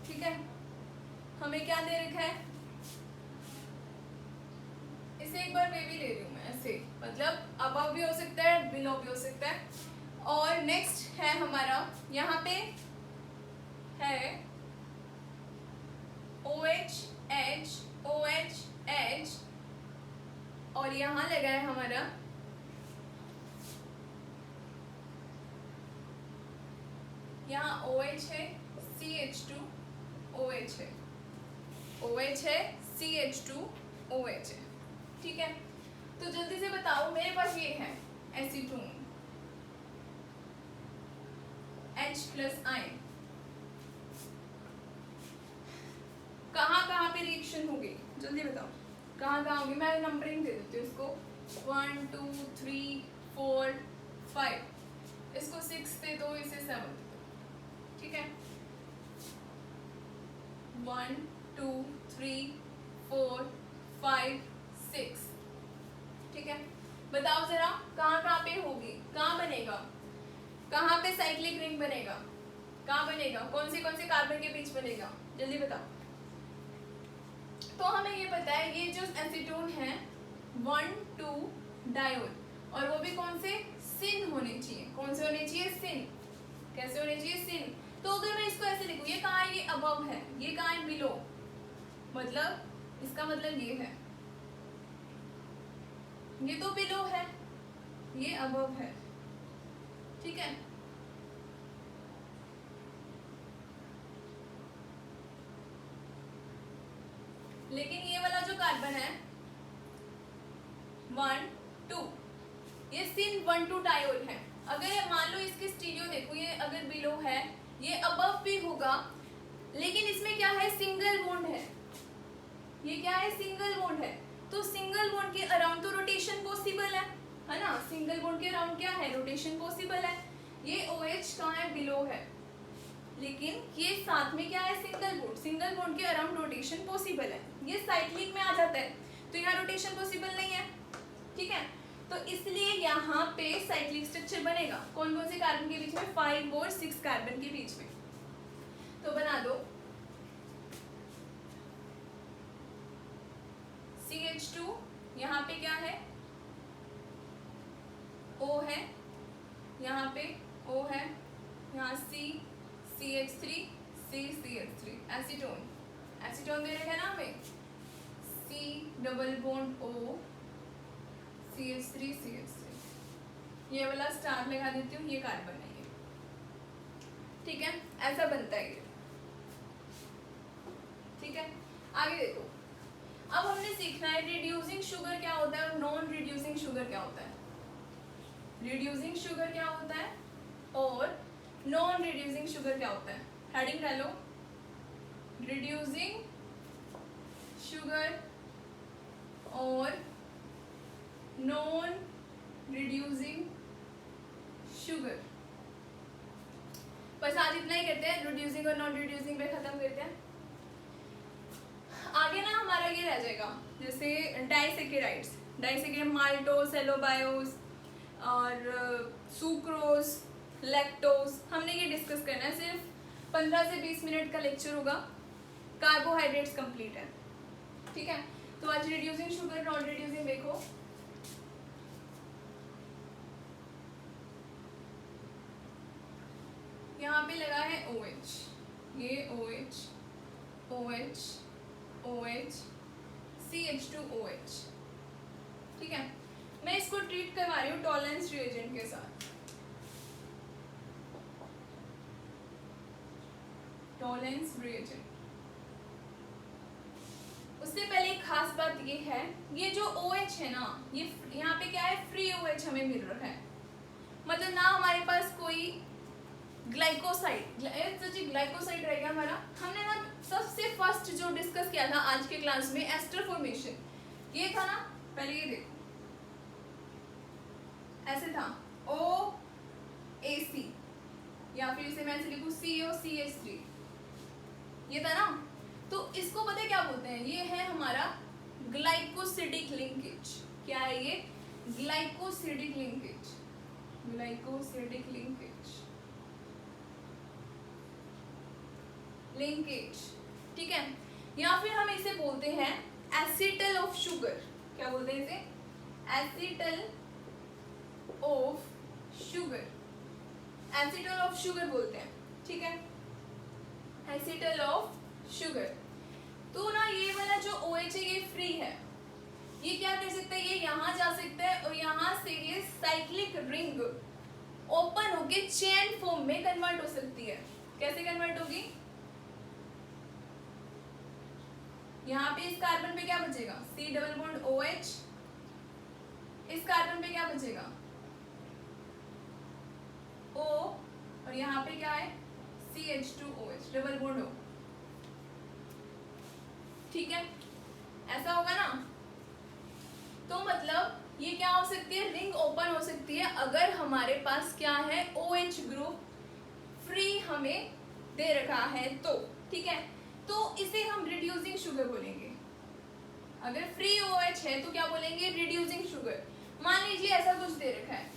ठीक है, हमें क्या दे रखा है? इसे एक बार मैं भी ले रही हूँ, मैं ऐसे, मतलब अबव भी हो सकता है, बिलो भी हो सकता है। और नेक्स्ट है हमारा, यहाँ पे है OH H OH H, और यहाँ लगा है हमारा यहाँ OH है, CH2 OH है, OH है, CH2OH है, ठीक है। तो जल्दी से बताओ, मेरे पास ये है एसीटोन H+ आयन, कहाँ पे रिएक्शन होगी? जल्दी बताओ कहाँ होगी। मैं नंबरिंग दे देती हूँ इसको, 1 2 3 4 5, इसको 6 1 2 3 4 5 6, ठीक है। बताओ जरा कहाँ कहाँ पे होगी, कहाँ बनेगा, कहाँ पे साइक्लिक रिंग बनेगा, कहाँ बनेगा, कौन से कार्बन के बीच बनेगा, जल्दी बताओ। तो हमें ये पता है ये जो एसीटोन है 1 2 डायोल, और वो भी कौन से, सिन होने चाहिए। कौन से होने चाहिए, सिन। कैसे होने चाहिए, सिन। तो अगर मैं इसको ऐसे लिखूं, ये कहाँ है, ये अबव है, ये कहाँ है, बिलो, मतलब इसका मतलब ये है, ये तो बिलो है, ये अबव है, ठीक है। लेकिन ये वाला जो कार्बन है 1 2, ये सिन 1 2 डायोल है। अगर मान लो इसके स्टीरियो देखो, ये अगर बिलो है, ये अबव भी होगा, लेकिन इसमें क्या है, सिंगल बॉन्ड है। ये क्या है, सिंगल बॉन्ड है। तो सिंगल बॉन्ड के अराउंड तो रोटेशन पॉसिबल है ना। सिंगल बॉन्ड के अराउंड क्या है, रोटेशन पॉसिबल है। ये OH कहाँ है, बिलो है, लेकिन ये साथ में क्या है, सिंगल बॉन्ड। सिंगल बॉन्ड के अराउंड रोटेशन पॉसिबल है। ये साइक्लिक में आ जाता है, तो यहाँ रोटेशन पॉसिबल नहीं है, ठीक है। तो इसलिए यहाँ पे साइक्लिक स्ट्रक्चर बनेगा। कौन कौन से कार्बन के बीच में, 5 और 6 कार्बन के बीच में। तो बना दो CH2, यहाँ पे क्या है, O है, यहाँ पे O है, यहाँ C CH3 C CH3, acetone. Acetone दे रखे हैं ना हमें, C double bond O CH3 CH3, ये वाला स्टार लगा देती हूँ, ये कार्बन है ये, ठीक है। ऐसा बनता है ये, ठीक है। आगे देखो, अब हमने सीखना है रिड्यूसिंग शुगर क्या होता है और नॉन रिड्यूसिंग शुगर क्या होता है। रिड्यूसिंग शुगर क्या होता है और नॉन रिड्यूसिंग शुगर क्या होता है। हेडिंग डालो, रिड्यूसिंग शुगर और नॉन रिड्यूसिंग शुगर। बस आज इतना ही करते हैं, रिड्यूसिंग और नॉन रिड्यूसिंग पे खत्म करते हैं। आगे ना हमारा ये रह जाएगा, जैसे डाइसेकेराइड्स, डाइसेकेराइड माल्टोस, सेलोबायोस और सुक्रोज, लैक्टोज, हमने ये डिस्कस करना है। सिर्फ 15 से 20 मिनट का लेक्चर होगा, कार्बोहाइड्रेट्स कंप्लीट है, ठीक है। तो आज रिड्यूसिंग शुगर, नॉन रिड्यूसिंग देखो। यहाँ पे लगा है OH, ये OH OH OH CH2OH, ठीक है। मैं इसको ट्रीट करवा रही हूँ टॉलरेंस रिएजेंट के साथ। टॉलरेंस रिएजेंट, उससे पहले एक खास बात ये है, ये जो OH है ना, ये यहाँ पे क्या है, फ्री OH हमें मिल रहा है, मतलब ना हमारे पास कोई ग्लाइकोसाइड, ग्लाइकोसाइड रहेगा हमारा। हमने ना सबसे फर्स्ट जो डिस्कस किया था आज के क्लास में, एस्टर फॉर्मेशन, ये था ना, पहले ये देखो, ऐसे था OAC, या फिर इसे मैं ऐसे लिखूं COCH3, ये था ना। तो इसको पता है क्या बोलते हैं, ये है हमारा ग्लाइकोसिडिक लिंकेज। क्या है ये, glycosidic linkage, glycosidic linkage, linkage, ठीक है। या फिर हम इसे बोलते हैं एसिटल ऑफ शुगर। क्या बोलते हैं इसे, acetal of sugar, acetal of sugar बोलते हैं, ठीक है, एसिटल ऑफ शुगर। तो ना ये वाला जो OH है ये फ्री है, ये क्या कर सकता है, ये यहाँ जा सकता है और यहाँ से ये साइक्लिक रिंग ओपन होके चेन फॉर्म में कन्वर्ट हो सकती है। कैसे कन्वर्ट होगी, यहाँ पे इस कार्बन पे क्या बचेगा, C डबल बॉन्ड OH, इस कार्बन पे क्या बचेगा, O, और यहाँ पे क्या है, CH2OH डबल बॉन्ड O, ठीक है। ऐसा होगा ना, तो मतलब ये क्या हो सकती है, रिंग ओपन हो सकती है अगर हमारे पास क्या है, OH ग्रुप फ्री हमें दे रखा है तो, ठीक है। तो इसे हम रिड्यूसिंग शुगर बोलेंगे। अगर फ्री OH है तो क्या बोलेंगे, रिड्यूसिंग शुगर। मान लीजिए ऐसा कुछ दे रखा है,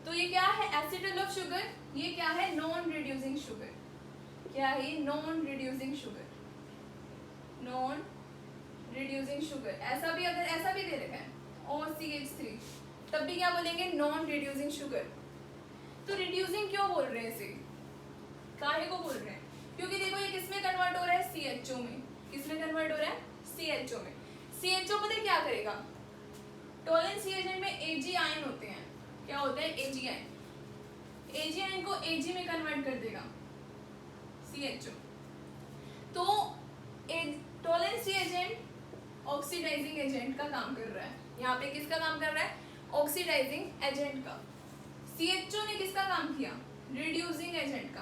तो ये क्या है, एसिटल ऑफ शुगर, ये क्या है, नॉन रिड्यूसिंग शुगर। क्या है, non reducing sugar, non reducing sugar. ऐसा भी, अगर ऐसा भी दे रखा है OCH3, तब भी क्या बोलेंगे, नॉन रिड्यूसिंग शुगर। तो रिड्यूसिंग क्यों बोल रहे हैं इसे, काहे को बोल रहे हैं, क्योंकि देखो ये किस में कन्वर्ट हो रहा है, CHO में। किस में कन्वर्ट हो रहा है, CHO में। CHO पता है क्या करेगा, टॉलेंस रिएजेंट में Ag आयन होते हैं, क्या होता है, Ag आयन। Ag आयन को Ag में कन्वर्ट कर देगा CHO। तो टॉलेंस रिएजेंट ऑक्सीडाइजिंग एजेंट का काम कर रहा है। यहाँ पे किसका काम कर रहा है, ऑक्सीडाइजिंग एजेंट का। CHO ने किसका काम किया, रिड्यूसिंग एजेंट का।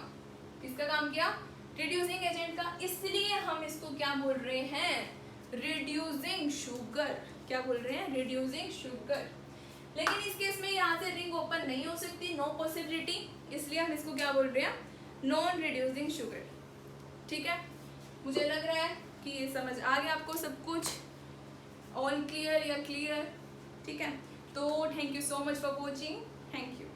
किसका काम किया, रिड्यूसिंग एजेंट का। इसलिए हम इसको क्या बोल रहे हैं, रिड्यूसिंग शुगर। क्या बोल रहे हैं, रिड्यूसिंग शुगर। लेकिन इस केस में यहाँ से रिंग ओपन नहीं हो सकती, नो पॉसिबिलिटी, इसलिए हम इसको क्या बोल रहे हैं, नॉन रिड्यूसिंग शुगर। ठीक है, मुझे लग रहा है कि ये समझ आ गया आपको सब कुछ, ऑल क्लियर या क्लियर। ठीक है, तो thank you so much for watching, thank you.